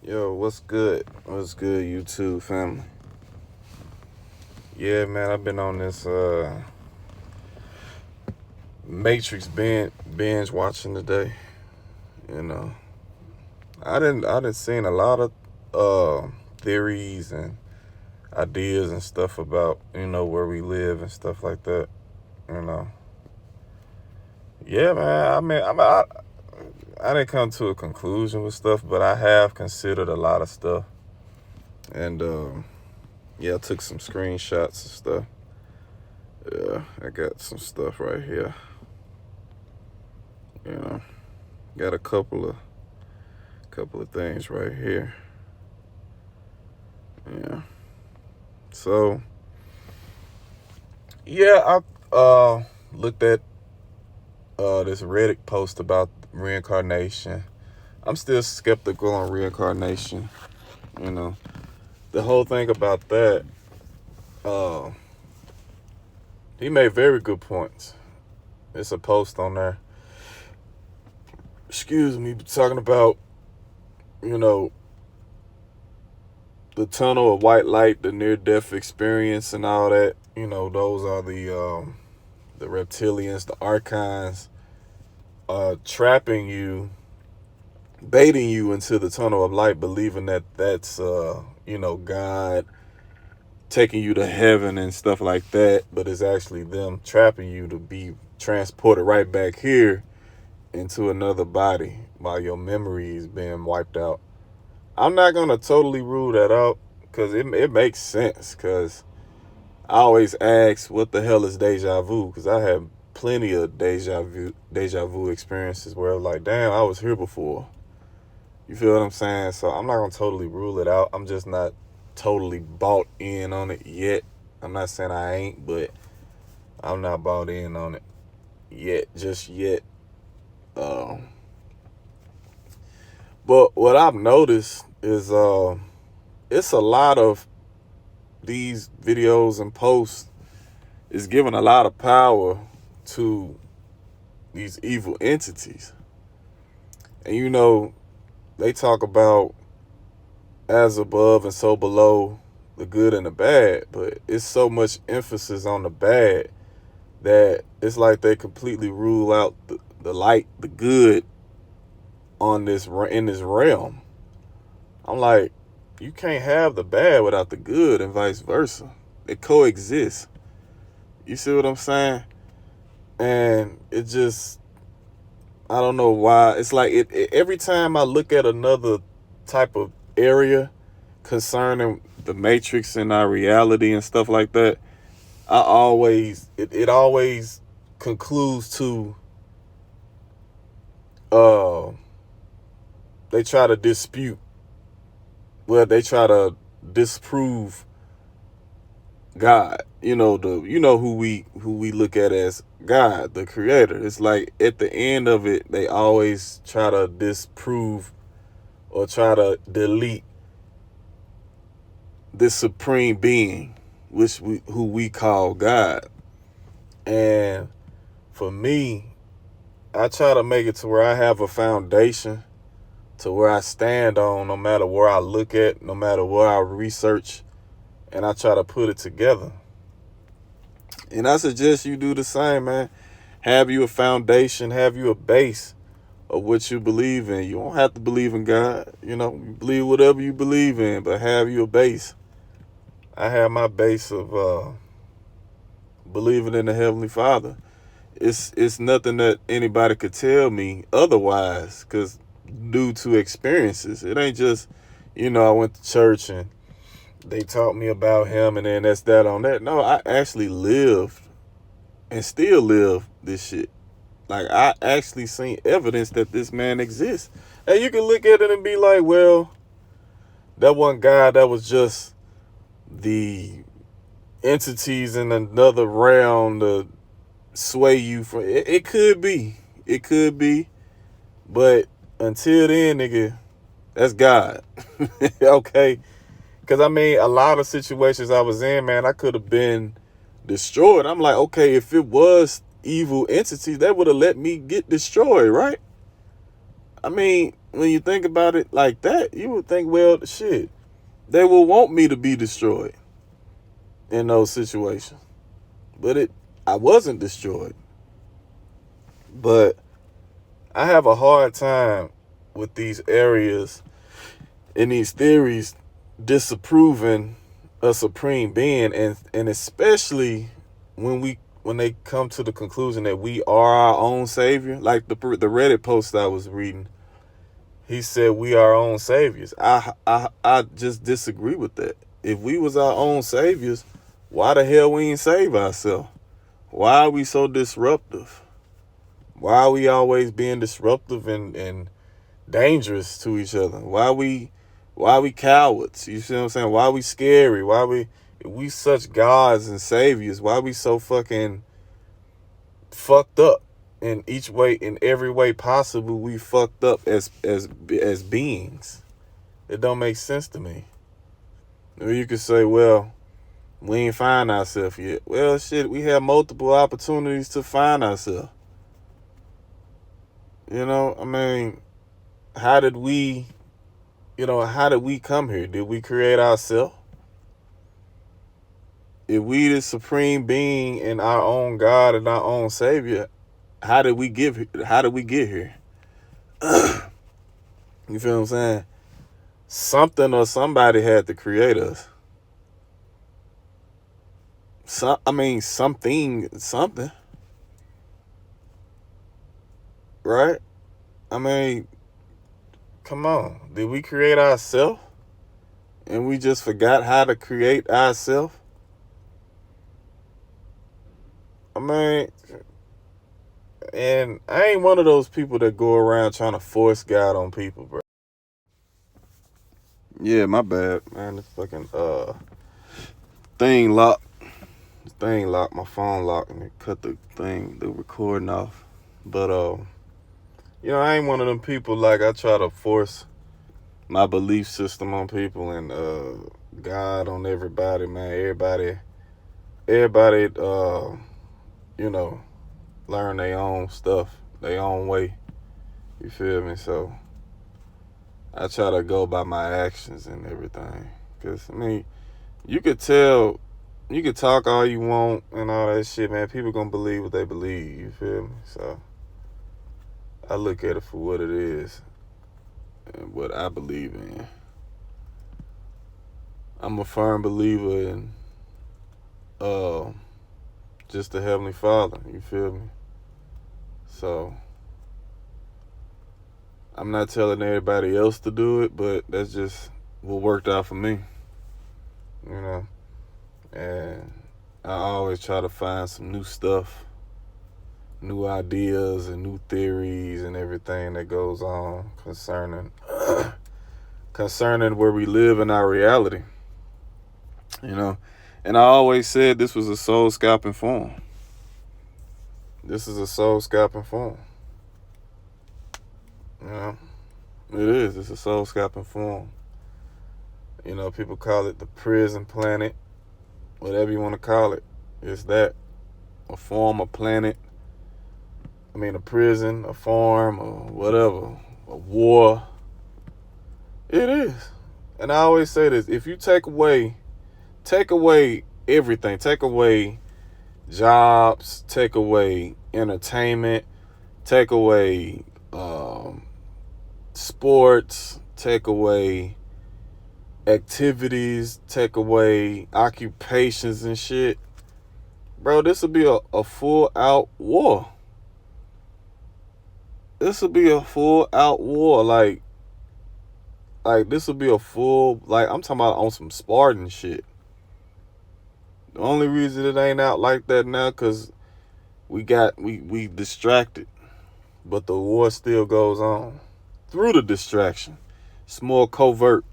Yo, what's good? What's good, YouTube family? Yeah, man, I've been on this Matrix binge watching today. You know, I didn't seen a lot of theories and ideas and stuff about where we live and stuff like that. You know, yeah, man. I didn't come to a conclusion with stuff, but I have considered a lot of stuff, and yeah, I took some screenshots and stuff. Yeah, I got some stuff right here. You know, got a couple of things right here. Yeah. So yeah, I looked at this Reddit post about reincarnation. I'm still skeptical on reincarnation. You know, the whole thing about that. Uh, he made very good points. It's a post on there. Excuse me, talking about you know the tunnel of white light, the near death experience, and all that. Those are the reptilians, the archons, trapping you, baiting you into the tunnel of light, believing that that's God taking you to heaven and stuff like that, but it's actually them trapping you to be transported right back here into another body while your memory is being wiped out. I'm not gonna totally rule that out because it makes sense. Because I always ask, what the hell is deja vu? Because I have plenty of deja vu experiences where I'm like, damn, I was here before. You feel what I'm saying? So I'm not gonna totally rule it out. I'm just not totally bought in on it yet. I'm not saying I ain't, but I'm not bought in on it yet, just yet. But what I've noticed is it's a lot of these videos and posts is giving a lot of power to these evil entities. And they talk about as above and so below, the good and the bad, but it's so much emphasis on the bad that it's like they completely rule out the light, the good in this realm. I'm like, you can't have the bad without the good and vice versa. It coexists. You see what I'm saying? And it just, I don't know why. It's like every time I look at another type of area concerning the matrix and our reality and stuff like that, it always concludes to they try to dispute, they try to disprove God. Who we look at as God, the creator. It's like at the end of it, they always try to disprove or try to delete this supreme being, who we call God. And for me, I try to make it to where I have a foundation to where I stand on, no matter where I look at, no matter what I research, and I try to put it together. And I suggest you do the same, man. Have you a foundation, have you a base of what you believe in. You don't have to believe in God. You believe whatever you believe in, but have you a base. I have my base of believing in the Heavenly Father. It's nothing that anybody could tell me otherwise, because due to experiences, it ain't just, I went to church and they taught me about him and then that's that on that. No, I actually lived and still live this shit. Like, I actually seen evidence that this man exists. And you can look at it and be like, well, that wasn't God, that was just the entities in another realm to sway you from it. It could be. It could be. But until then, nigga, that's God. Okay? Because, a lot of situations I was in, man, I could have been destroyed. I'm like, okay, if it was evil entities, that would have let me get destroyed, right? when you think about it like that, you would think, well, shit, they will want me to be destroyed in those situations. But I wasn't destroyed. But I have a hard time with these areas and these theories disapproving a supreme being, and especially when they come to the conclusion that we are our own savior. Like the Reddit post I was reading, he said we are our own saviors. I just disagree with that. If we was our own saviors, why the hell we ain't save ourselves? Why are we so disruptive? Why are we always being disruptive and dangerous to each other? Why we cowards? You see what I'm saying? Why we scary? If we such gods and saviors, why we so fucking fucked up in every way possible? We fucked up as beings. It don't make sense to me. Or you could say, well, we ain't find ourselves yet. Well, shit, we have multiple opportunities to find ourselves. You know, I mean, how did we come here? Did we create ourselves? If we the supreme being and our own God and our own Savior, how did we get here? You feel what I'm saying? Something or somebody had to create us. Something. Right? I mean, come on. Did we create ourselves? And we just forgot how to create ourselves? I mean, and I ain't one of those people that go around trying to force God on people, bro. Yeah, my bad, man. This fucking thing locked. The thing locked. My phone locked, and it cut the recording off. But I ain't one of them people like I try to force my belief system on people and God on everybody, man. Everybody learn their own stuff, their own way. You feel me? So I try to go by my actions and everything. Because, I mean, you could talk all you want and all that shit, man. People gonna believe what they believe, you feel me? So I look at it for what it is and what I believe in. I'm a firm believer in just the Heavenly Father, you feel me? So I'm not telling everybody else to do it, but that's just what worked out for me, you know? And I always try to find some new stuff, new ideas and new theories and everything that goes on concerning where we live in our reality, you know? And I always said this was a soul scalping form. This is a soul scalping form. You know, it is. It's a soul scalping form. You know, people call it the prison planet, whatever you want to call it. It's that. A form, a planet. I mean, a prison, a farm, or whatever. A war. It is. And I always say this. If you take away everything, take away jobs, take away entertainment, take away sports, take away activities, take away occupations and shit, bro, this would be a full out war. This would be a full out war. Like this would be a full, like, I'm talking about on some Spartan shit. The only reason it ain't out like that now because we distracted. But the war still goes on through the distraction. It's more covert.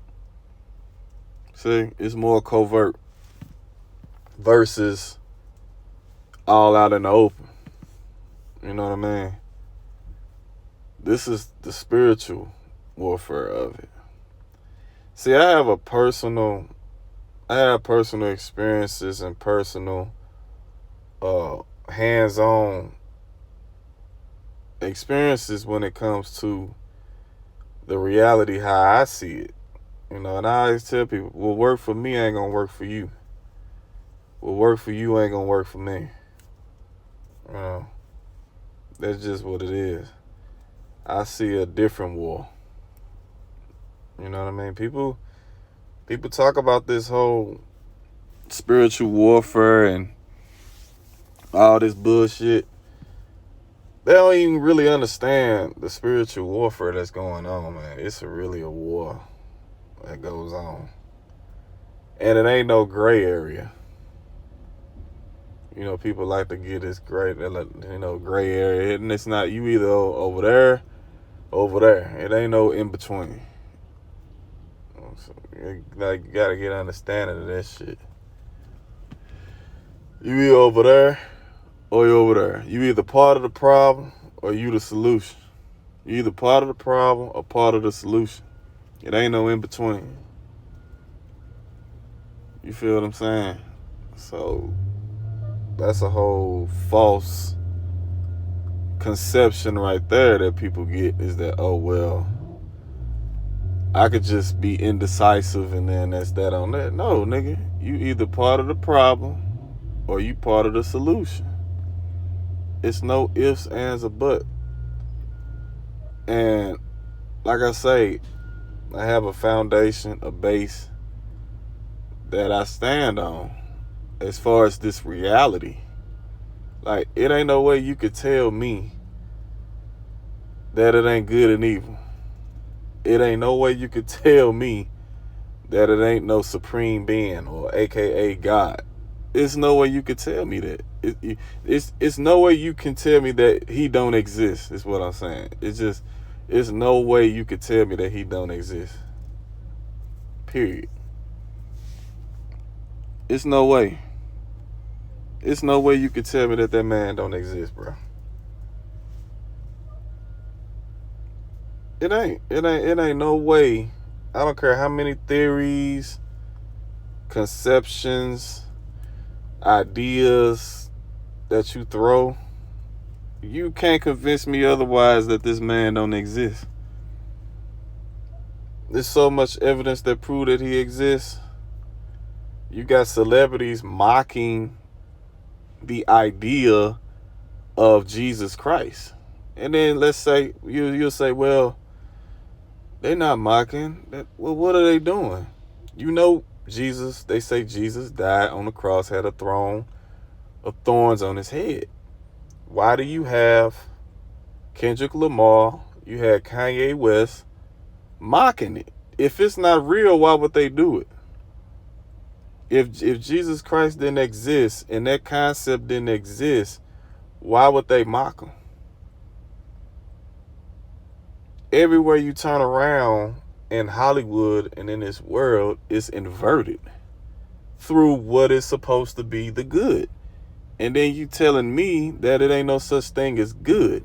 See, it's more covert versus all out in the open. You know what I mean? This is the spiritual warfare of it. See, I have personal experiences and personal hands-on experiences when it comes to the reality how I see it. And I always tell people, what work for me ain't gonna work for you. What work for you ain't gonna work for me. You know, that's just what it is. I see a different war. You know what I mean? People talk about this whole spiritual warfare and all this bullshit. They don't even really understand the spiritual warfare that's going on, man. It's really a war that goes on. And it ain't no gray area. People like to get this gray area. And it's not, you either over there, over there. It ain't no in between. So you gotta get understanding of that shit. You either over there or you over there. You either part of the problem or you the solution. You either part of the problem or part of the solution. It ain't no in between. You feel what I'm saying? So that's a whole false conception right there that people get, is that, oh, well, I could just be indecisive and then that's that on that. No, nigga. You either part of the problem or you part of the solution. It's no ifs, ands, or buts. And like I say, I have a foundation, a base that I stand on as far as this reality. Like, it ain't no way you could tell me that it ain't good and evil. It ain't no way you could tell me that it ain't no supreme being or AKA God. It's no way you could tell me that. It's no way you can tell me that he don't exist, is what I'm saying. It's no way you could tell me that he don't exist. Period. It's no way. It's no way you could tell me that man don't exist, bro. It ain't no way. I don't care how many theories, conceptions, ideas that you throw. You can't convince me otherwise that this man don't exist. There's so much evidence that prove that he exists. You got celebrities mocking the idea of Jesus Christ. And then let's say, you'll say, well, they're not mocking. Well, what are they doing? Jesus, they say Jesus died on the cross, had a throne of thorns on his head. Why do you have Kendrick Lamar, you had Kanye West mocking it? If it's not real, why would they do it? If Jesus Christ didn't exist and that concept didn't exist, why would they mock him? Everywhere you turn around in Hollywood and in this world, it's inverted through what is supposed to be the good. And then you telling me that it ain't no such thing as good.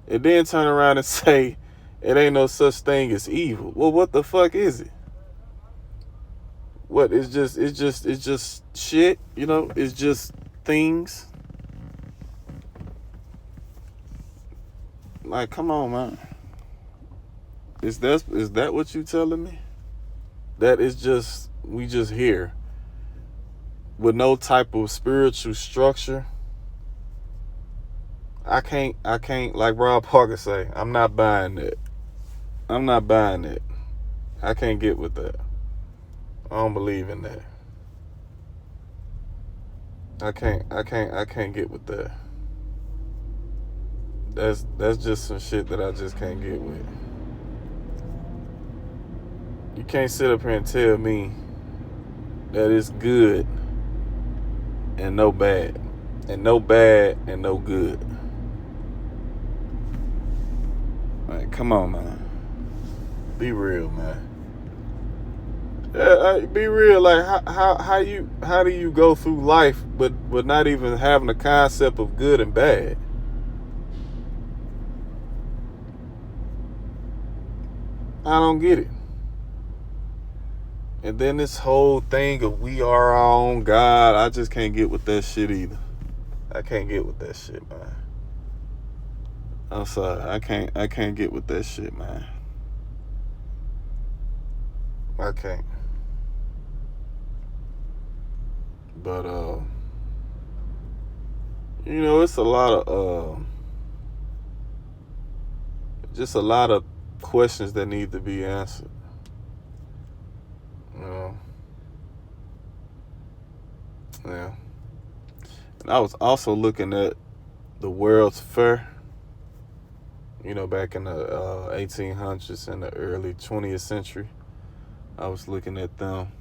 And then turn around and say it ain't no such thing as evil. Well, what the fuck is it? What? It's just shit, it's just things. Like, come on, man. Is that what you telling me? That is just, we just here with no type of spiritual structure. I can't, like Rob Parker say, I'm not buying that. I'm not buying that. I can't get with that. I don't believe in that. I can't get with that. That's just some shit that I just can't get with. You can't sit up here and tell me that it's good and no bad, and no bad and no good. Like, come on, man. Be real, man. Yeah, be real. Like, how do you go through life but not even having a concept of good and bad? I don't get it. And then this whole thing of we are our own God, I just can't get with that shit either. I can't get with that shit, man. I'm sorry. I can't get with that shit, man. I can't. But it's a lot of just a lot of questions that need to be answered. You know, yeah. And I was also looking at the World's Fair. Back in the 1800s and the early 20th century. I was looking at them.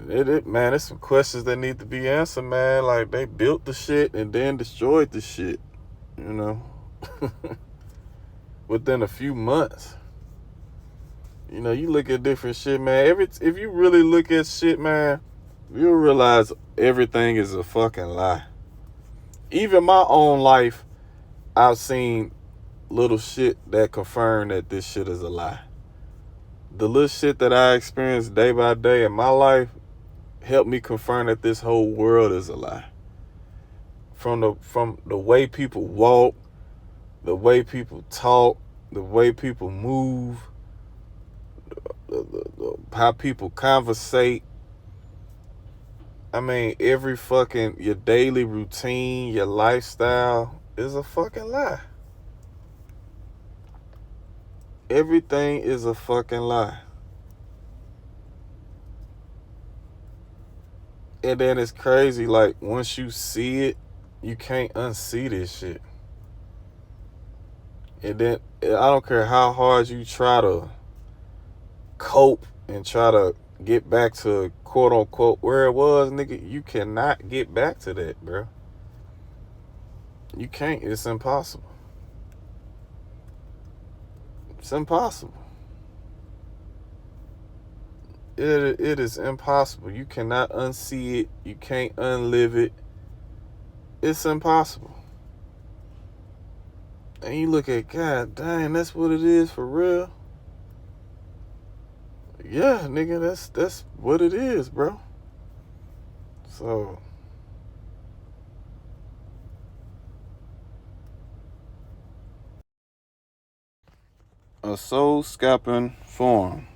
Man, there's some questions that need to be answered, man. Like, they built the shit and then destroyed the shit, within a few months. You look at different shit, man. If you really look at shit, man, you'll realize everything is a fucking lie. Even my own life, I've seen little shit that confirm that this shit is a lie. The little shit that I experience day by day in my life helped me confirm that this whole world is a lie. From the way people walk, the way people talk, the way people move, how people conversate. I mean, your daily routine, your lifestyle is a fucking lie. Everything is a fucking lie. And then it's crazy, like, once you see it, you can't unsee this shit. And then, I don't care how hard you try to cope and try to get back to, quote unquote, where it was, nigga, you cannot get back to that, bro. You can't. It's impossible. It's impossible. It is impossible. You cannot unsee it. You can't unlive it. It's impossible. And you look at, God dang, that's what it is for real. Yeah, nigga, that's what it is, bro. So, a soul scalping forum.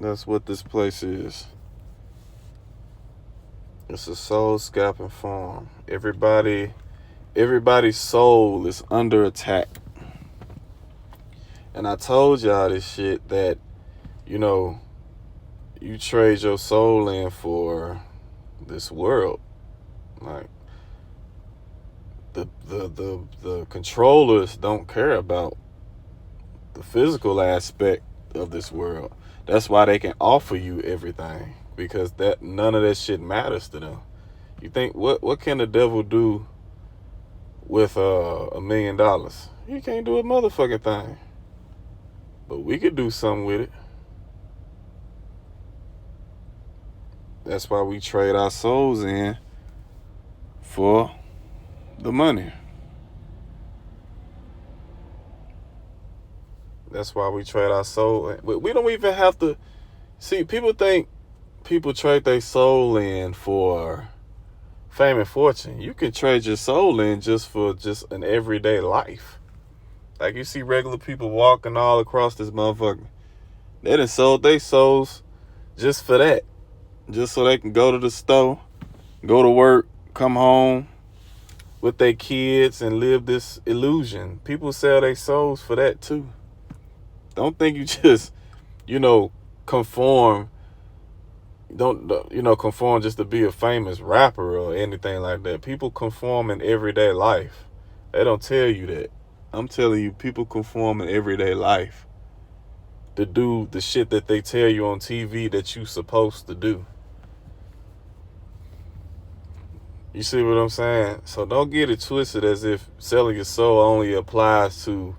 That's what this place is. It's a soul scalping forum. Everybody's soul is under attack. And I told y'all this shit that, you trade your soul in for this world. Like, the controllers don't care about the physical aspect of this world. That's why they can offer you everything, because none of that shit matters to them. You think what can the devil do with $1 million? He can't do a motherfucking thing. But we could do something with it. That's why we trade our souls in for the money. That's why we trade our soul. We don't even have to. See, people think people trade their soul in for fame and fortune. You can trade your soul in just for an everyday life. Like, you see regular people walking all across this motherfucker. They done sold their souls just for that. Just so they can go to the store, go to work, come home with their kids and live this illusion. People sell their souls for that too. Don't think you just, conform. Don't, conform just to be a famous rapper or anything like that. People conform in everyday life. They don't tell you that. I'm telling you, people conform in everyday life to do the shit that they tell you on TV that you supposed to do. You see what I'm saying? So don't get it twisted as if selling your soul only applies to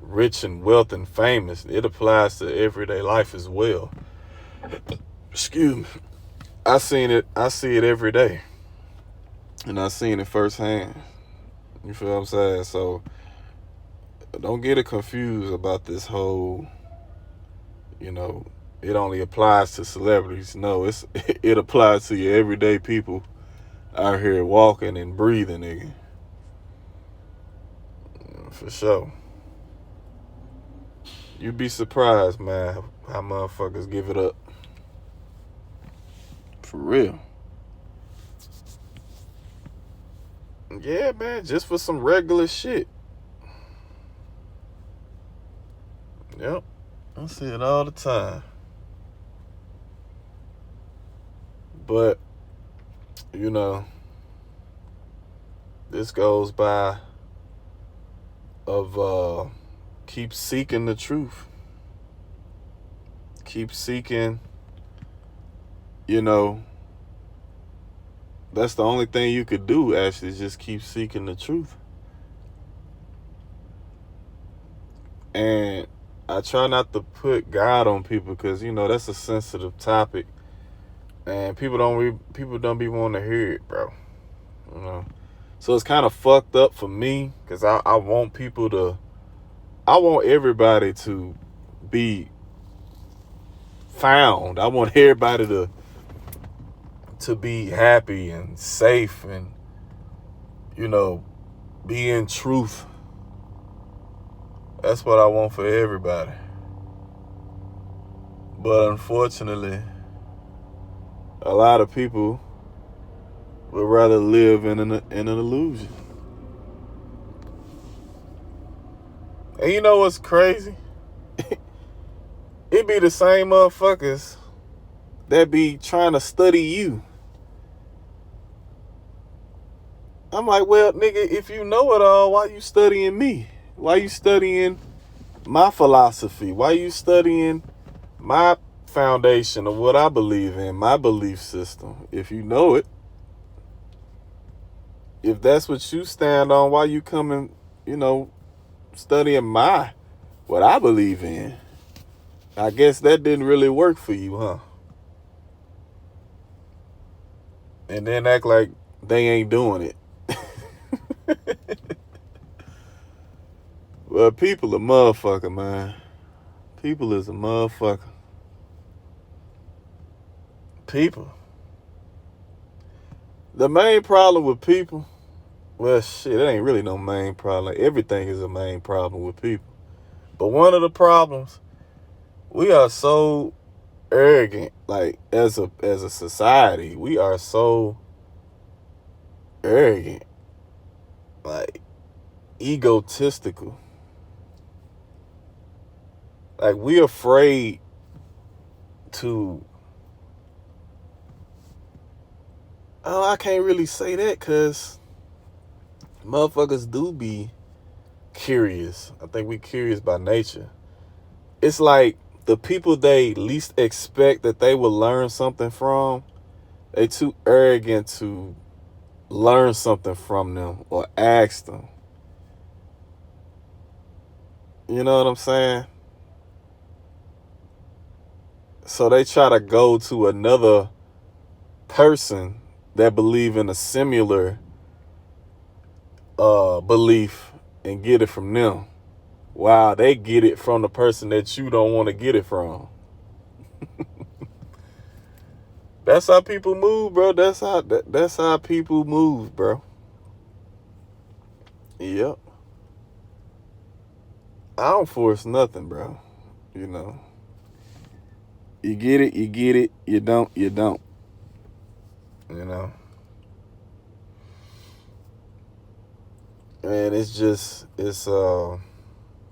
rich and wealth and famous. It applies to everyday life as well. Excuse me. I see it every day. And I seen it firsthand. You feel what I'm saying? So don't get it confused about this whole, it only applies to celebrities. No, it applies to your everyday people out here walking and breathing, nigga. For sure. You'd be surprised, man, how motherfuckers give it up. For real. Yeah, man, just for some regular shit. Yep. I see it all the time. But, you know, this goes by of keep seeking the truth. Keep seeking, you know, that's the only thing you could do, actually, is just keep seeking the truth. And I try not to put God on people because, you know, that's a sensitive topic. And people don't be wanting to hear it, bro. You know? So it's kind of fucked up for me because I want everybody to be found. I want everybody to be happy and safe and, you know, be in truth. That's what I want for everybody. But unfortunately, a lot of people would rather live in an illusion. And you know what's crazy? It be the same motherfuckers that be trying to study you. I'm like, well, nigga, if you know it all, why you studying me? Why you studying my philosophy? Why you studying my foundation of what I believe in, my belief system? If you know it, if that's what you stand on, why you coming, you know, studying what I believe in? I guess that didn't really work for you, huh? And then act like they ain't doing it. Well, people a motherfucker, man. People is a motherfucker. People. The main problem with people, well, shit, it ain't really no main problem. Everything is a main problem with people. But one of the problems, we are so arrogant, like as a society, we are so arrogant, like egotistical. Like we afraid to, oh, I can't really say that because motherfuckers do be curious. I think we curious by nature. It's like the people they least expect that they will learn something from, they too arrogant to learn something from them or ask them. You know what I'm saying? So they try to go to another person that believe in a similar belief and get it from them. Wow, they get it from the person that you don't want to get it from. That's how people move, bro. That's how people move, bro. Yep. I don't force nothing, bro. You know. You get it, you get it. You don't, you don't. You know. And it's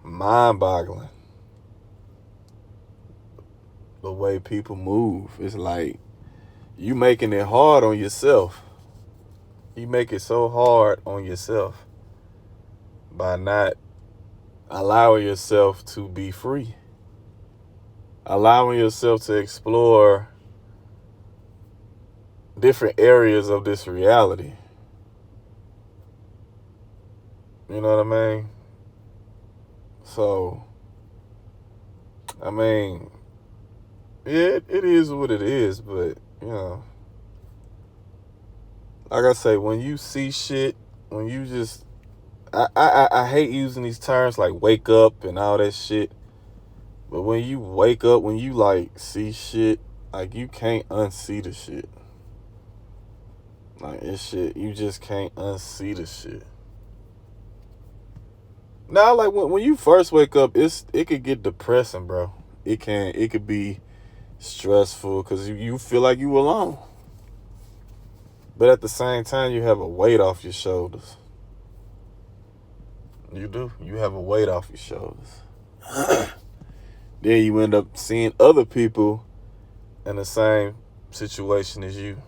mind-boggling the way people move. It's like you making it hard on yourself. You make it so hard on yourself by not allowing yourself to be free. Allowing yourself to explore different areas of this reality. You know what I mean? So, I mean, yeah, it is what it is, but, you know, like I say, when you see shit, when you just, I hate using these terms like wake up and all that shit, but when you wake up, when you like see shit, like you can't unsee the shit. Like this shit, you just can't unsee the shit. Now, like when you first wake up, it could get depressing, bro. It could be stressful because you feel like you alone. But at the same time, you have a weight off your shoulders. You do. You have a weight off your shoulders. Then you end up seeing other people in the same situation as you.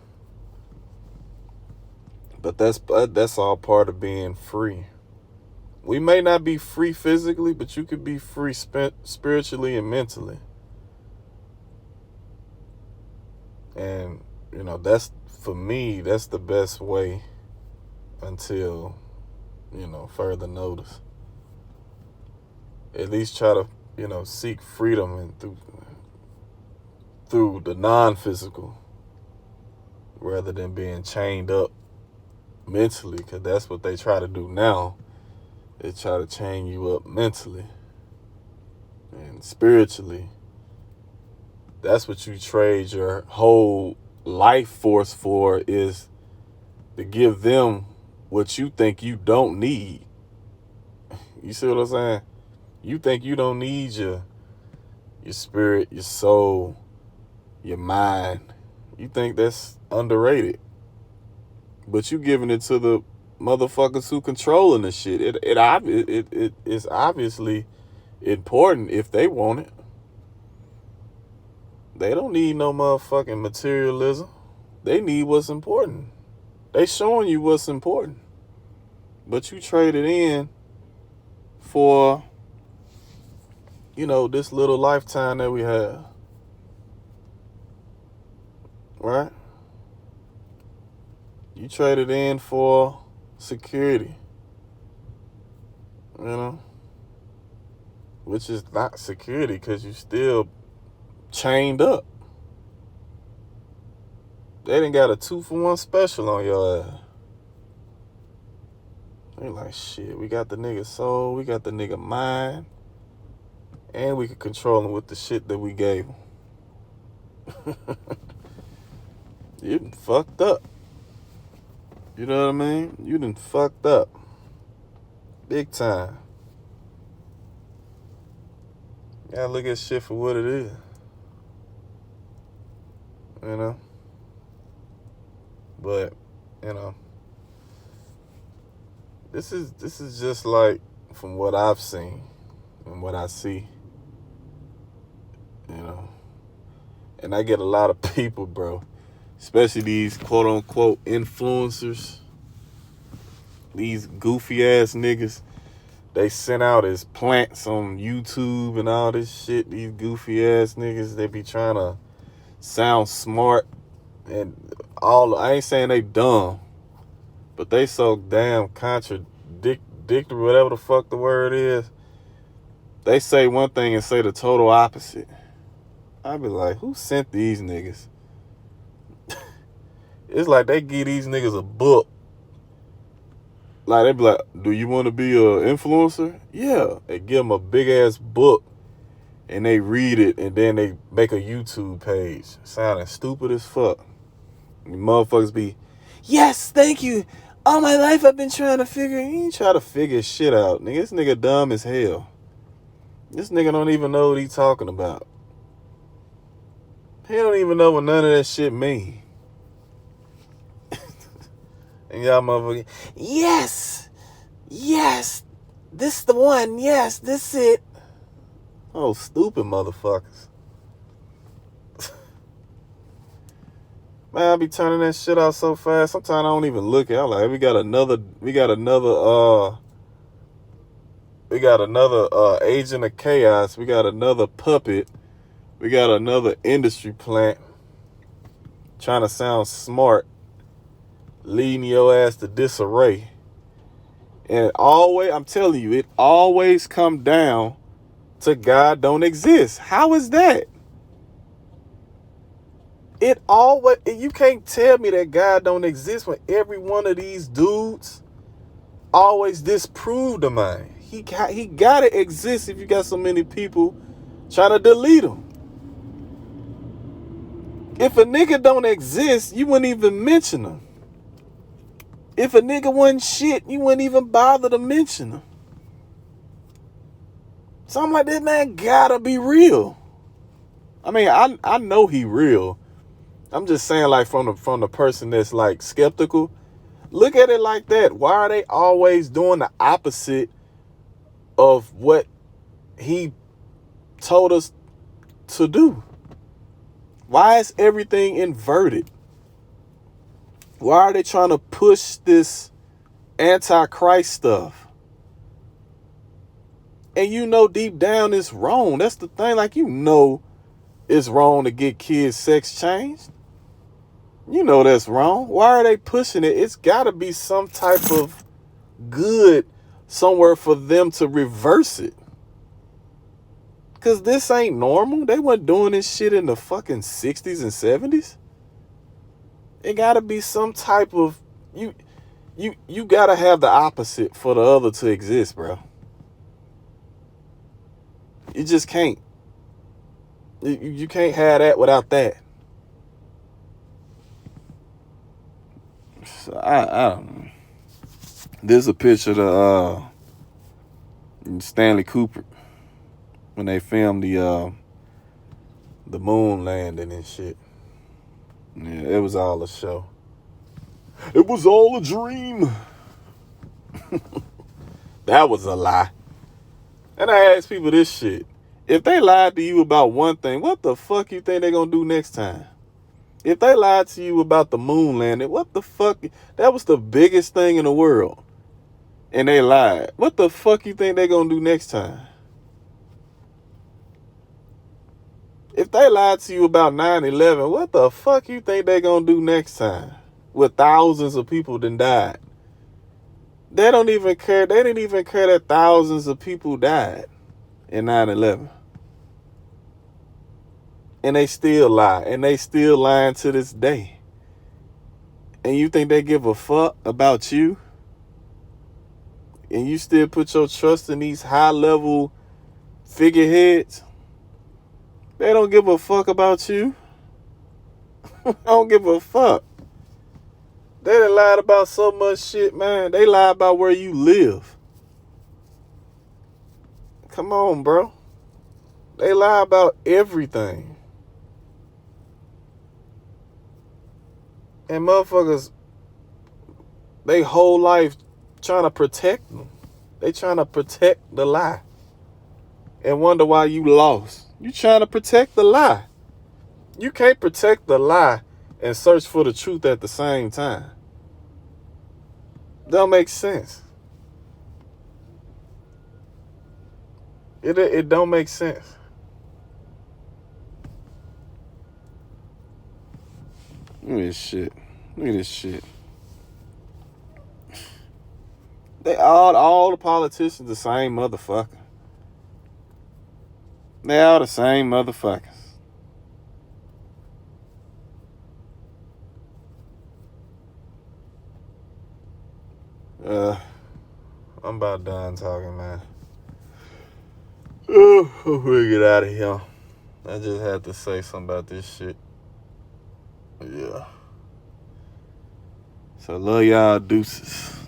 But that's all part of being free. We may not be free physically, but you could be free spiritually and mentally. And, that's, for me, that's the best way until, further notice. At least try to, seek freedom and through the non-physical rather than being chained up mentally, because that's what they try to do now. They try to chain you up mentally and spiritually. That's what you trade your whole life force for, is to give them what you think you don't need. You see what I'm saying? You think you don't need your spirit, your soul, your mind. You think that's underrated. But you giving it to the motherfuckers who controlling the shit. It is obviously important if they want it. They don't need no motherfucking materialism. They need what's important. They showing you what's important. But you trade it in for, this little lifetime that we have. Right? You trade it in for security. Which is not security, because you still chained up. They done got a 2-for-1 special on your ass. They like, shit, we got the nigga soul, we got the nigga mind, and we can control him with the shit that we gave him. You done fucked up. You know what I mean? You done fucked up. Big time. You gotta look at shit for what it is. But, this is just like, from what I've seen and what I see, and I get a lot of people, bro, especially these quote unquote influencers, these goofy ass niggas. They sent out as plants on YouTube and all this shit. These goofy ass niggas, they be trying to sound smart and all. I ain't saying they dumb, but they so damn contradictory, whatever the fuck the word is. They say one thing and say the total opposite. I be like, who sent these niggas? It's like they give these niggas a book. Like, they be like, do you want to be an influencer? Yeah. They give them a big ass book and they read it, and then they make a YouTube page. Sounding stupid as fuck. And motherfuckers be, yes, thank you. All my life I've been trying to figure. You ain't try to figure shit out. Nigga, this nigga dumb as hell. This nigga don't even know what he talking about. He don't even know what none of that shit mean. And y'all motherfuckers, yes, this the one, yes, this it. Oh, stupid motherfuckers. Man, I be turning that shit out so fast. Sometimes I don't even look at it. I'm like, we got another agent of chaos. We got another puppet. We got another industry plant trying to sound smart, leading your ass to disarray. And always, I'm telling you, it always come down to God don't exist. How is that? You can't tell me that God don't exist when every one of these dudes always disprove the mind. He gotta exist if you got so many people trying to delete him. If a nigga don't exist, you wouldn't even mention him. If a nigga wasn't shit, you wouldn't even bother to mention him. So I'm like, this man gotta be real. I mean, I know he real. I'm just saying, like, from the person that's like skeptical, look at it like that. Why are they always doing the opposite of what he told us to do? Why is everything inverted? Why are they trying to push this anti-Christ stuff? And you know deep down it's wrong. That's the thing. Like, you know it's wrong to get kids sex changed. You know that's wrong. Why are they pushing it? It's got to be some type of good somewhere for them to reverse it. Because this ain't normal. They weren't doing this shit in the fucking 60s and 70s. It got to be some type of... You got to have the opposite for the other to exist, bro. You just can't. You can't have that without that. So I don't know. There's a picture of Stanley Cooper when they filmed the moon landing and shit. Yeah, it was all a show. It was all a dream. That was a lie. And I ask people this shit. If they lied to you about one thing, what the fuck you think they gonna do next time? If they lied to you about the moon landing, what the fuck? That was the biggest thing in the world. And they lied. What the fuck you think they gonna do next time? If they lied to you about 9/11, what the fuck you think they gonna do next time? With thousands of people that died. They don't even care. They didn't even care that thousands of people died in 9/11. And they still lie. And they still lying to this day. And you think they give a fuck about you? And you still put your trust in these high-level figureheads? They don't give a fuck about you. I don't give a fuck. They done lied about so much shit, man. They lie about where you live. Come on, bro. They lie about everything. And motherfuckers, they whole life trying to protect them. They trying to protect the lie. And wonder why you lost. You trying to protect the lie. You can't protect the lie and search for the truth at the same time. Don't make sense. It don't make sense. Look at this shit. Look at this shit. They all the politicians the same motherfucker. They all the same motherfuckers. I'm about done talking, man. We'll get out of here. I just had to say something about this shit. Yeah. So love y'all, deuces.